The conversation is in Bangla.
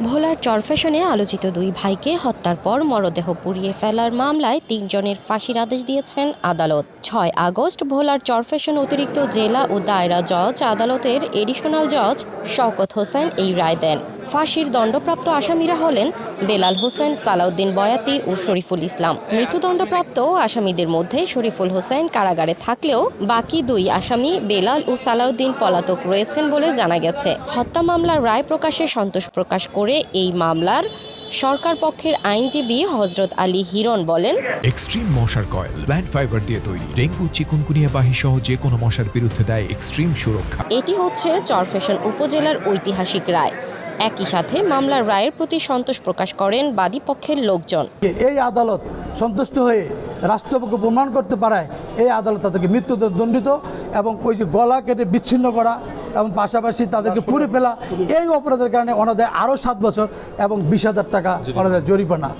ভোলার চরফ্যাশনে আলোচিত দুই ভাইকে হত্যার পর মরদেহ পুড়িয়ে ফেলার মামলায় ৩ জনের ফাঁসির আদেশ দিয়েছেন আদালত। ৬ আগস্ট ভোলার চরফ্যাশন অতিরিক্ত জেলা ও দায়রা জজ আদালতের এডিশনাল জজ শওকত হোসেন এই রায় দেন। ফাঁসির দণ্ডপ্রাপ্ত আসামিরা হলেন বেলাল হোসেন, সালাউদ্দিন বয়াতি ও শরীফুল ইসলাম। মৃত্যুদণ্ডপ্রাপ্ত আসামিদের মধ্যে শরীফুল হোসেন কারাগারে থাকলেও বাকি দুই আসামি বেলাল ও সালাউদ্দিন পলাতক রয়েছেন বলে জানা গেছে। হত্যা মামলার রায় প্রকাশে সন্তোষ প্রকাশ করে এই মামলার সরকার পক্ষের আইনজীবী হযরত আলী হিরণ বলেন, এক্সট্রিম মশার কয়েল প্ল্যান্ট ফাইবার দিয়ে তৈরি, ডেঙ্গু চিকুনগুনিয়া বাহি সহ যে কোনো মশার বিরুদ্ধে দেয় এক্সট্রিম সুরক্ষা। এটি হচ্ছে চরফ্যাশন উপজেলার ঐতিহাসিক রায়। একই সাথে মামলার রায়ের প্রতি সন্তোষ প্রকাশ করেন বাদীপক্ষের লোকজন। এই আদালত সন্তুষ্ট হয়ে রাষ্ট্রপক্ষ প্রমাণ করতে পারায় এই আদালত তাদেরকে মৃত্যুদণ্ডিত এবং ওই যে গলা কেটে বিচ্ছিন্ন করা এবং পাশাপাশি তাদেরকে পুড়ে ফেলা, এই অপরাধের কারণে ওনাদের আরও 7 বছর এবং 20,000 টাকা ওনাদের জরিমানা।